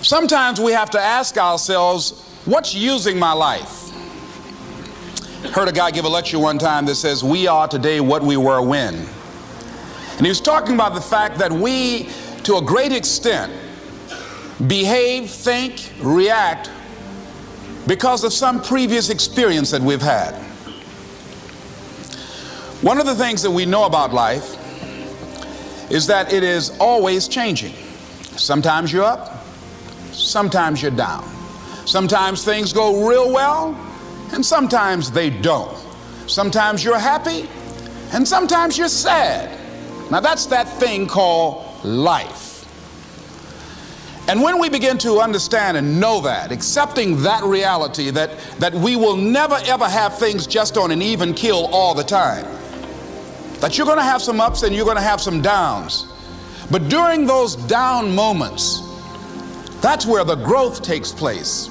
Sometimes we have to ask ourselves, what's using my life? Heard a guy give a lecture one time that says, we are today what we were when. And he was talking about the fact that we, to a great extent, behave, think, react because of some previous experience that we've had. One of the things that we know about life is that it is always changing. Sometimes you're up, sometimes you're down. Sometimes things go real well, and sometimes they don't. Sometimes you're happy, and sometimes you're sad. Now that's that thing called life. And when we begin to understand and know that, accepting that reality that we will never ever have things just on an even keel all the time, that you're going to have some ups and you're going to have some downs, but during those down moments, that's where the growth takes place.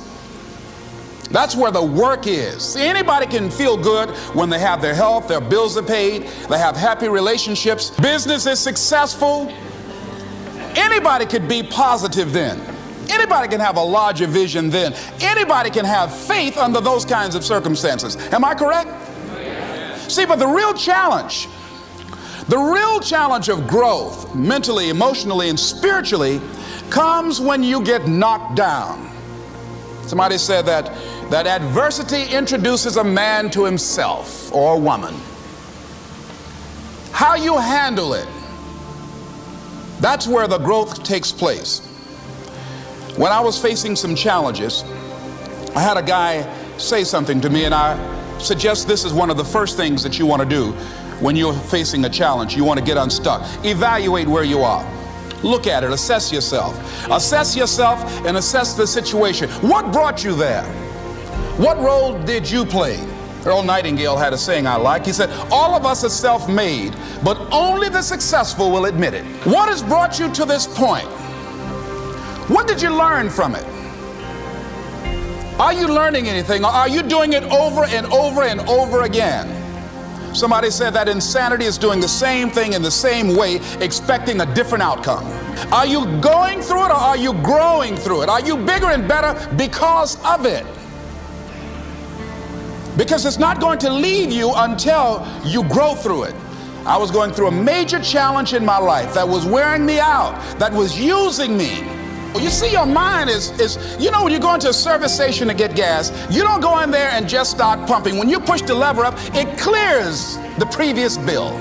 That's where the work is. See, anybody can feel good when they have their health, their bills are paid, they have happy relationships, business is successful. Anybody could be positive then. Anybody can have a larger vision then. Anybody can have faith under those kinds of circumstances. Am I correct? See, but the real challenge of growth, mentally, emotionally, and spiritually, comes when you get knocked down. Somebody said that adversity introduces a man to himself or a woman. How you handle it, that's where the growth takes place. When I was facing some challenges, I had a guy say something to me, and I suggest this is one of the first things that you want to do when you're facing a challenge. You want to get unstuck. Evaluate where you are. Look at it, assess yourself. Assess yourself and assess the situation. What brought you there? What role did you play? Earl Nightingale had a saying I like. He said, all of us are self-made, but only the successful will admit it. What has brought you to this point? What did you learn from it? Are you learning anything, or are you doing it over and over and over again? Somebody said that insanity is doing the same thing in the same way, expecting a different outcome. Are you going through it, or are you growing through it? Are you bigger and better because of it? Because it's not going to leave you until you grow through it. I was going through a major challenge in my life that was wearing me out, that was using me. You see, your mind is when you go into a service station to get gas, you don't go in there and just start pumping. When you push the lever up, it clears the previous bill.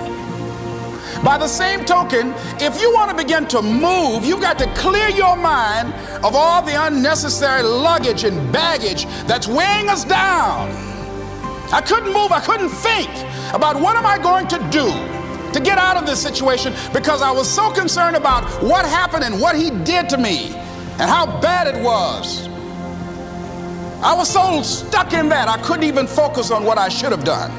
By the same token, if you want to begin to move, you've got to clear your mind of all the unnecessary luggage and baggage that's weighing us down. I couldn't move, I couldn't think about what am I going to do to get out of this situation, because I was so concerned about what happened and what he did to me and how bad it was. I was so stuck in that I couldn't even focus on what I should have done.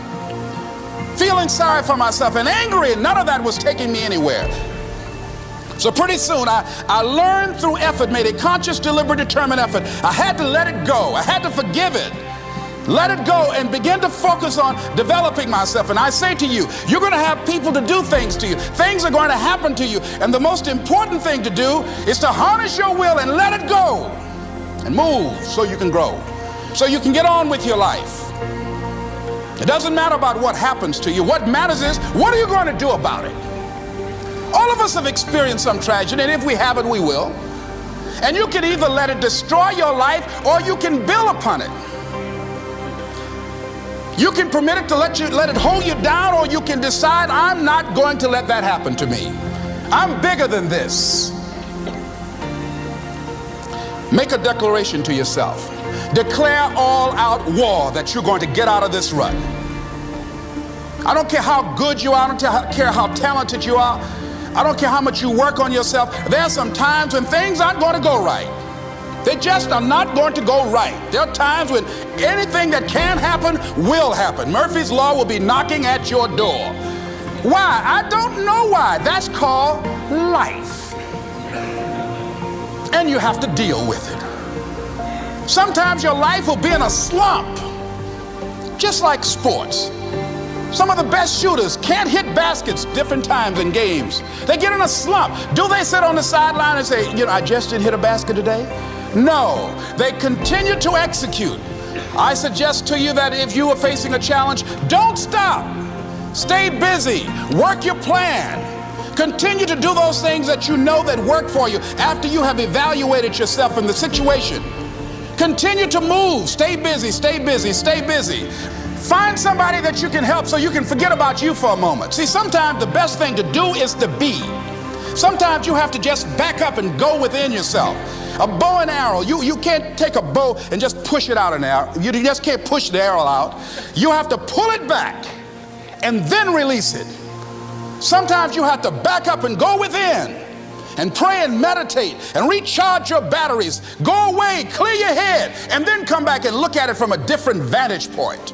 Feeling sorry for myself and angry, and none of that was taking me anywhere. So pretty soon I learned through effort, made a conscious, deliberate, determined effort. I had to let it go. I had to forgive it. Let it go and begin to focus on developing myself. And I say to you, you're going to have people to do things to you. Things are going to happen to you. And the most important thing to do is to harness your will and let it go and move so you can grow, so you can get on with your life. It doesn't matter about what happens to you. What matters is, what are you going to do about it? All of us have experienced some tragedy, and if we haven't, we will. And you can either let it destroy your life, or you can build upon it. You can permit it to let it hold you down, or you can decide, I'm not going to let that happen to me. I'm bigger than this. Make a declaration to yourself. Declare all out war that you're going to get out of this rut. I don't care how good you are. I don't care how talented you are. I don't care how much you work on yourself. There are some times when things aren't going to go right. They just are not going to go right. There are times when anything that can happen will happen. Murphy's Law will be knocking at your door. Why? I don't know why. That's called life. And you have to deal with it. Sometimes your life will be in a slump, just like sports. Some of the best shooters can't hit baskets different times in games. They get in a slump. Do they sit on the sideline and say, I just didn't hit a basket today? No, they continue to execute. I suggest to you that if you are facing a challenge, don't stop. Stay busy. Work your plan. Continue to do those things that you know that work for you after you have evaluated yourself in the situation. Continue to move. Stay busy, stay busy, stay busy. Find somebody that you can help so you can forget about you for a moment. See, sometimes the best thing to do is to be. Sometimes you have to just back up and go within yourself. A bow and arrow, you can't take a bow and just push it out an arrow. You just can't push the arrow out. You have to pull it back and then release it. Sometimes you have to back up and go within and pray and meditate and recharge your batteries. Go away, clear your head, and then come back and look at it from a different vantage point.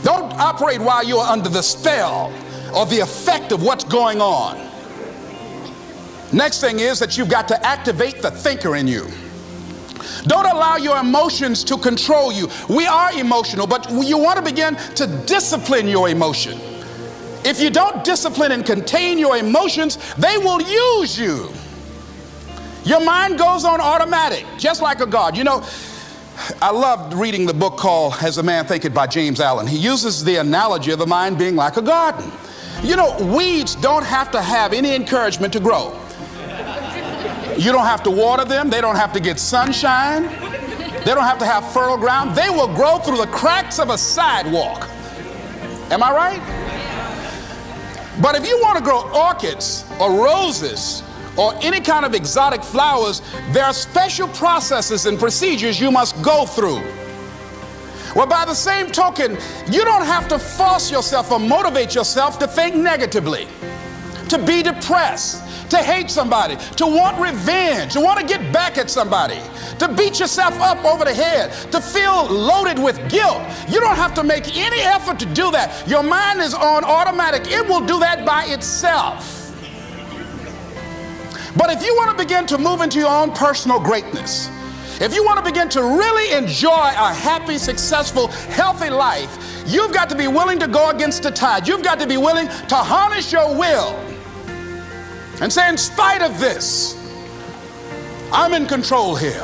Don't operate while you're under the spell or the effect of what's going on. Next thing is that you've got to activate the thinker in you. Don't allow your emotions to control you. We are emotional, but you want to begin to discipline your emotion. If you don't discipline and contain your emotions, they will use you. Your mind goes on automatic, just like a guard. You know, I loved reading the book called As a Man Thinketh by James Allen. He uses the analogy of the mind being like a garden. You know, weeds don't have to have any encouragement to grow. You don't have to water them. They don't have to get sunshine. They don't have to have fertile ground. They will grow through the cracks of a sidewalk. Am I right? But if you want to grow orchids or roses or any kind of exotic flowers, there are special processes and procedures you must go through. Well, by the same token, you don't have to force yourself or motivate yourself to think negatively, to be depressed, to hate somebody, to want revenge, to want to get back at somebody, to beat yourself up over the head, to feel loaded with guilt. You don't have to make any effort to do that. Your mind is on automatic. It will do that by itself. But if you want to begin to move into your own personal greatness, if you want to begin to really enjoy a happy, successful, healthy life, you've got to be willing to go against the tide. You've got to be willing to harness your will and say, in spite of this, I'm in control here.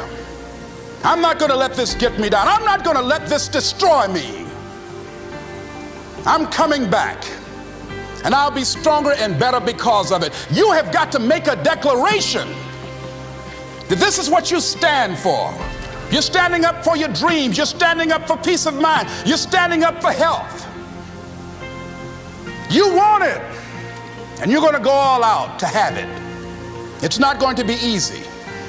I'm not going to let this get me down. I'm not going to let this destroy me. I'm coming back, and I'll be stronger and better because of it. You have got to make a declaration that this is what you stand for. You're standing up for your dreams. You're standing up for peace of mind. You're standing up for health. You want it, and you're going to go all out to have it. It's not going to be easy.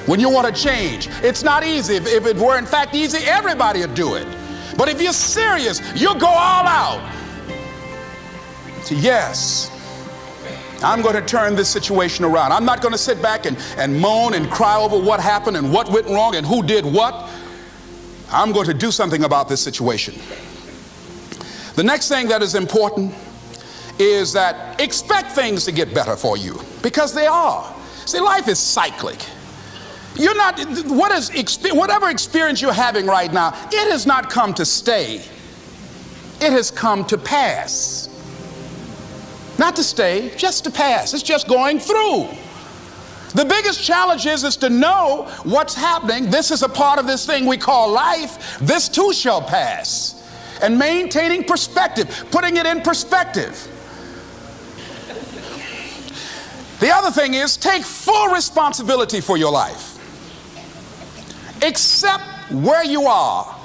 When you want to change, it's not easy. If it were in fact easy, everybody would do it. But if you're serious, you'll go all out. So yes, I'm going to turn this situation around. I'm not going to sit back and moan and cry over what happened and what went wrong and who did what. I'm going to do something about this situation. The next thing that is important is that expect things to get better for you, because they are. See, life is cyclic. You're not, whatever experience you're having right now, it has not come to stay. It has come to pass. Not to stay, just to pass. It's just going through. The biggest challenge is to know what's happening. This is a part of this thing we call life. This too shall pass. And maintaining perspective, putting it in perspective. The other thing is, take full responsibility for your life. Accept where you are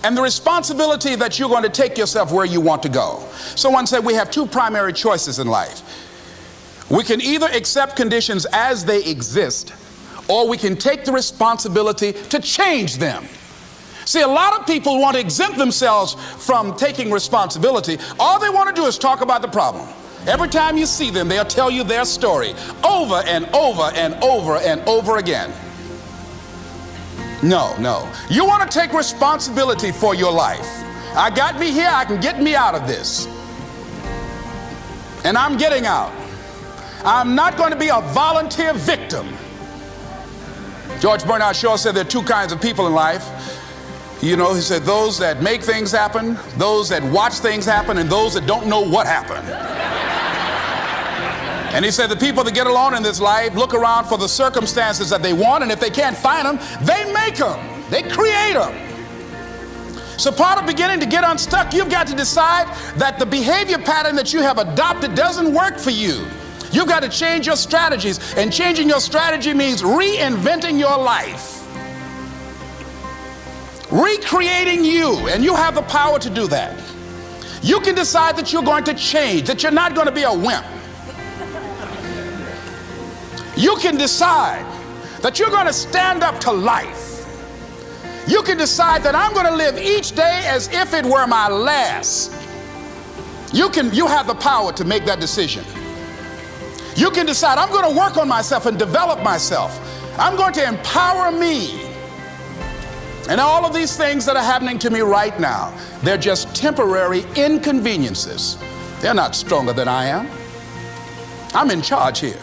and the responsibility that you're going to take yourself where you want to go. Someone said we have two primary choices in life. We can either accept conditions as they exist, or we can take the responsibility to change them. See, a lot of people want to exempt themselves from taking responsibility. All they want to do is talk about the problem. Every time you see them, they'll tell you their story over and over and over and over again. No. You want to take responsibility for your life. I got me here, I can get me out of this. And I'm getting out. I'm not going to be a volunteer victim. George Bernard Shaw said there are two kinds of people in life. You know, he said those that make things happen, those that watch things happen, and those that don't know what happened. And he said the people that get along in this life look around for the circumstances that they want, and if they can't find them, they make them. They create them. So part of beginning to get unstuck, you've got to decide that the behavior pattern that you have adopted doesn't work for you. You've got to change your strategies, and changing your strategy means reinventing your life, recreating you, and you have the power to do that. You can decide that you're going to change, that you're not going to be a wimp. You can decide that you're going to stand up to life. You can decide that I'm going to live each day as if it were my last. You have the power to make that decision. You can decide I'm going to work on myself and develop myself. I'm going to empower me. And all of these things that are happening to me right now, they're just temporary inconveniences. They're not stronger than I am. I'm in charge here.